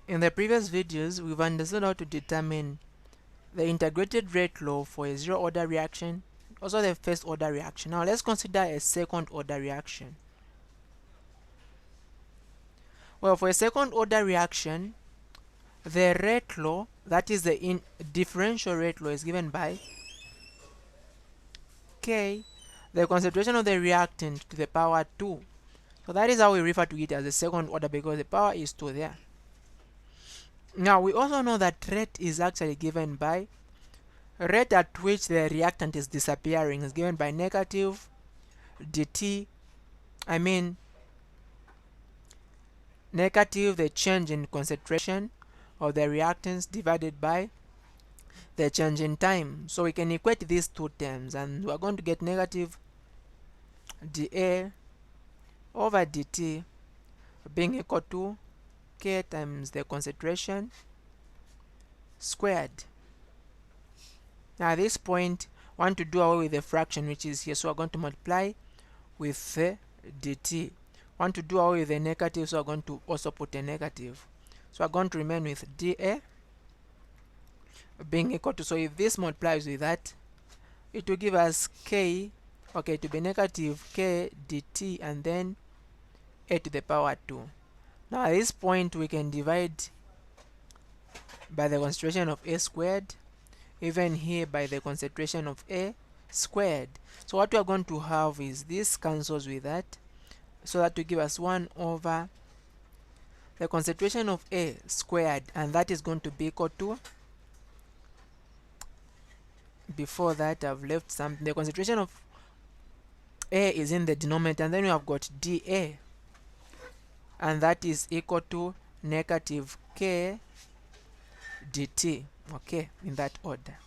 In the previous videos, we've understood how to determine the integrated rate law for a zero order reaction, also the first order reaction. Now let's consider a second order reaction. Well, for a second order reaction, the rate law, that is the differential rate law, is given by K, the concentration of the reactant, to the power 2. So that is how we refer to it as the second order, because the power is 2 there. Now we also know that rate is actually given by rate at which the reactant is disappearing is given by negative dt, I mean negative the change in concentration of the reactants divided by the change in time. So we can equate these two terms and we are going to get negative dA over dt being equal to K times the concentration squared. Now at this point, I want to do away with the fraction which is here, so we're going to multiply with the dt. I want to do away with the negative, so we're going to also put a negative. So we're going to remain with dA being equal to, so if this multiplies with that, it will give us K, okay, to be negative K dt and then a to the power 2. Now at this point, we can divide by the concentration of A squared, even here by the concentration of A squared. So what we are going to have is this cancels with that, so that will give us 1 over the concentration of A squared, and that is going to be equal to, before that I've left something, the concentration of A is in the denominator, and then we have got dA, and that is equal to negative K dt, okay, in that order.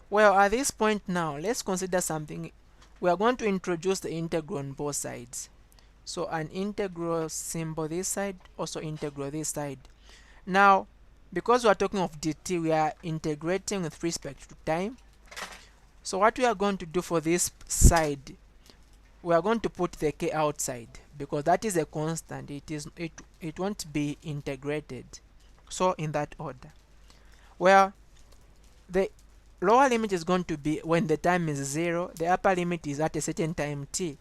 Well, at this point now, let's consider something. We are going to introduce the integral on both sides. So an integral symbol this side, also integral this side. Now, because we are talking of dt, we are integrating with respect to time. So what we are going to do for this side, we are going to put the k outside, because that is a constant. It won't be integrated. So in that order, well, the lower limit is going to be when the time is 0, the upper limit is at a certain time t.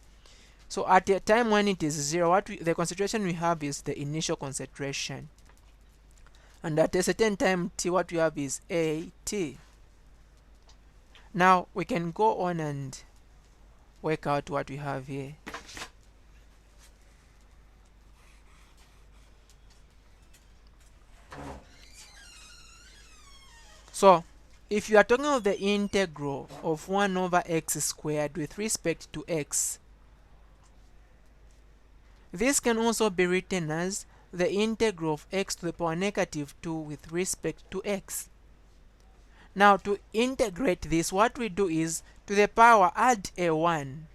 So at a time when it is 0, the concentration we have is the initial concentration, and at a certain time t, what we have is AT. Now we can go on and work out what we have here. So if you are talking of the integral of 1 over x squared with respect to x, this can also be written as the integral of x to the power negative 2 with respect to x. Now to integrate this, what we do is to the power add a 1.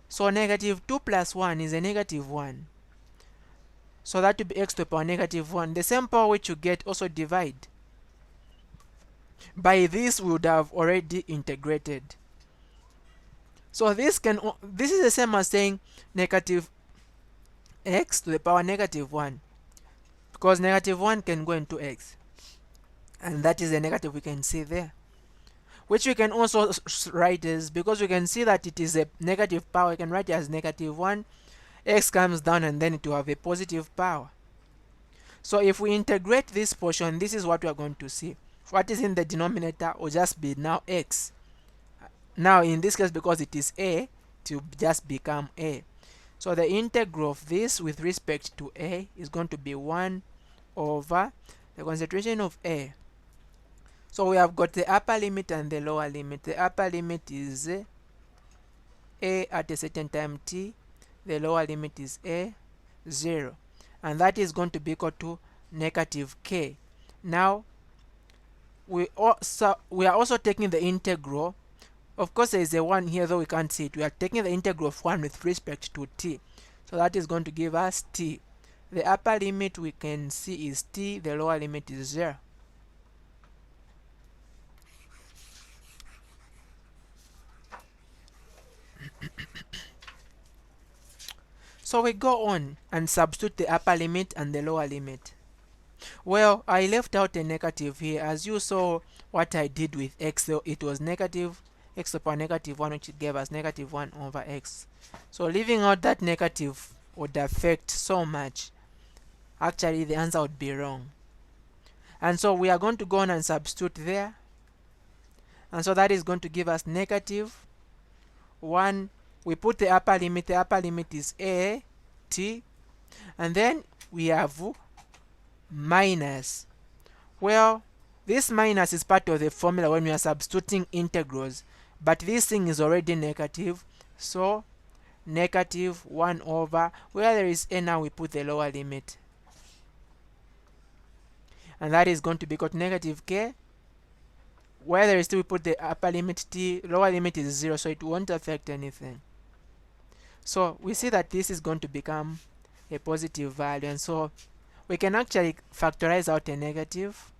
So negative 2 plus 1 is a negative 1. So that will be x to the power negative 1. The same power which you get, also divide. By this we would have already integrated. So this is the same as saying negative x to the power negative 1, because negative 1 can go into x, and that is the negative we can see there, which we can also write as, because we can see that it is a negative power, we can write it as negative 1, x comes down and then it will have a positive power. So if we integrate this portion, this is what we are going to see. What is in the denominator will just be now x. Now in this case, because it is a, it will just become a. So the integral of this with respect to a is going to be 1 over the concentration of a. So we have got the upper limit and the lower limit. The upper limit is a at a certain time t. The lower limit is a 0. And that is going to be equal to negative k. Now, we are also taking the integral. Of course, there is a 1 here, though we can't see it. We are taking the integral of 1 with respect to t. So that is going to give us t. The upper limit we can see is t. The lower limit is 0. So we go on and substitute the upper limit and the lower limit. Well, I left out a negative here. As you saw what I did with x, so it was negative x to the power negative 1, which gave us negative 1 over x. So leaving out that negative would affect so much. Actually, the answer would be wrong. And so we are going to go on and substitute there. And so that is going to give us negative 1. We put the upper limit. The upper limit is a t. And then we have minus. Well, this minus is part of the formula when we are substituting integrals, but this thing is already negative, so negative 1 over, where there is a now we put the lower limit, and that is going to be equal to negative k. Where there is 2 we put the upper limit t, lower limit is 0, so it won't affect anything. So we see that this is going to become a positive value, and so we can actually factorize out a negative.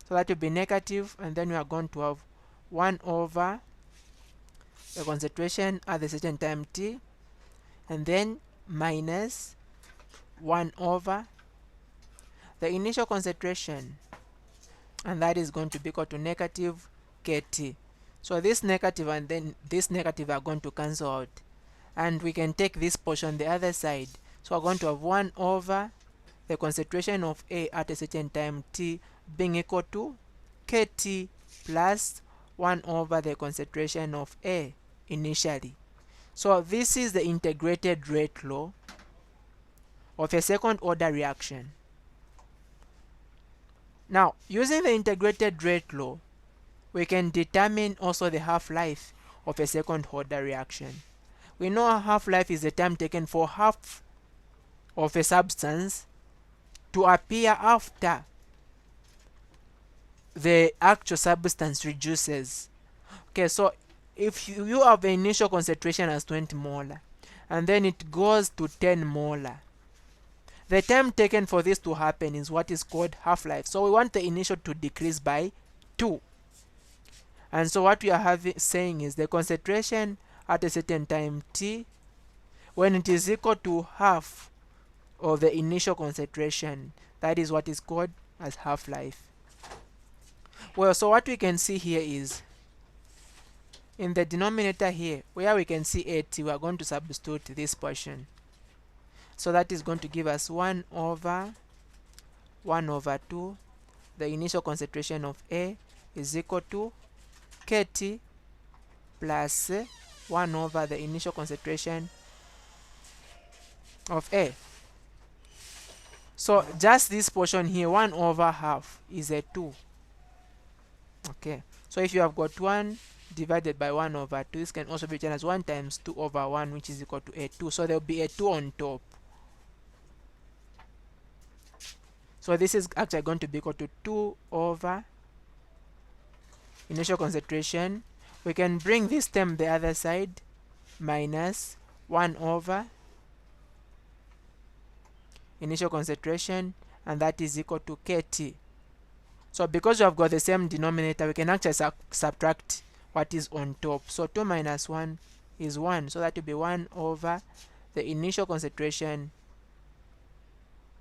So that will be negative, and then we are going to have 1 over the concentration at a certain time t, and then minus 1 over the initial concentration, and that is going to be equal to negative kt. So this negative and then this negative are going to cancel out, and we can take this portion the other side. So we're going to have 1 over the concentration of A at a certain time t being equal to kt plus 1 over the concentration of A initially. So this is the integrated rate law of a second order reaction. Now, using the integrated rate law, we can determine also the half-life of a second order reaction. We know half-life is the time taken for half of a substance to appear after the actual substance reduces. Okay, so if you have the initial concentration as 20 molar and then it goes to 10 molar, the time taken for this to happen is what is called half-life. So we want the initial to decrease by 2. And so what we are saying is the concentration at a certain time t, when it is equal to half of the initial concentration, that is what is called as half-life. Well, so what we can see here is in the denominator here, where we can see at, we are going to substitute this portion. So that is going to give us 1 over 2. The initial concentration of A is equal to kt plus 1 over the initial concentration of A. So just this portion here, 1 over half is a 2. Okay, so if you have got 1 divided by 1 over 2, this can also be written as 1 times 2 over 1, which is equal to a 2. So there will be a 2 on top. So this is actually going to be equal to 2 over initial concentration. We can bring this term the other side, minus 1 over initial concentration, and that is equal to kt. So because we have got the same denominator, we can actually subtract what is on top. So 2 minus 1 is 1. So that will be 1 over the initial concentration,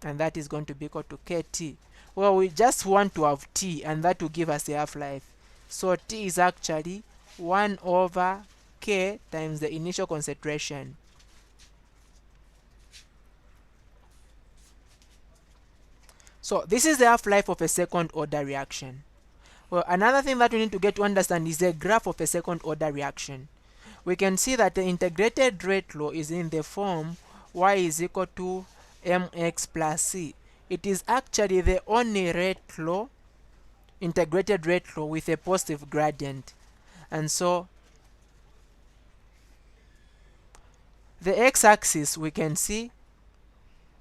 and that is going to be equal to kt. Well, we just want to have t, and that will give us the half-life. So t is actually 1 over k times the initial concentration. So this is the half-life of a second order reaction. Well, another thing that we need to get to understand is the graph of a second order reaction. We can see that the integrated rate law is in the form y is equal to mx plus c. It is actually the only rate law, integrated rate law with a positive gradient. And so the x-axis we can see,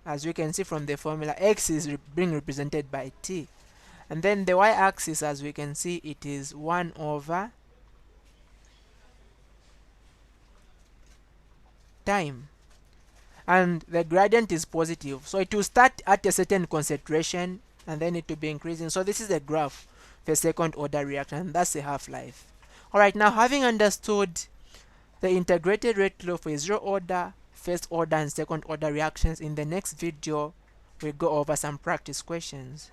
as we can see from the formula, x is being represented by t. And then the y-axis, as we can see, it is 1 over time. And the gradient is positive. So it will start at a certain concentration and then it will be increasing. So this is the graph for second order reaction, and that's the half-life. Alright, now having understood the integrated rate law for a zero order, first order and second order reactions. In the next video we'll go over some practice questions.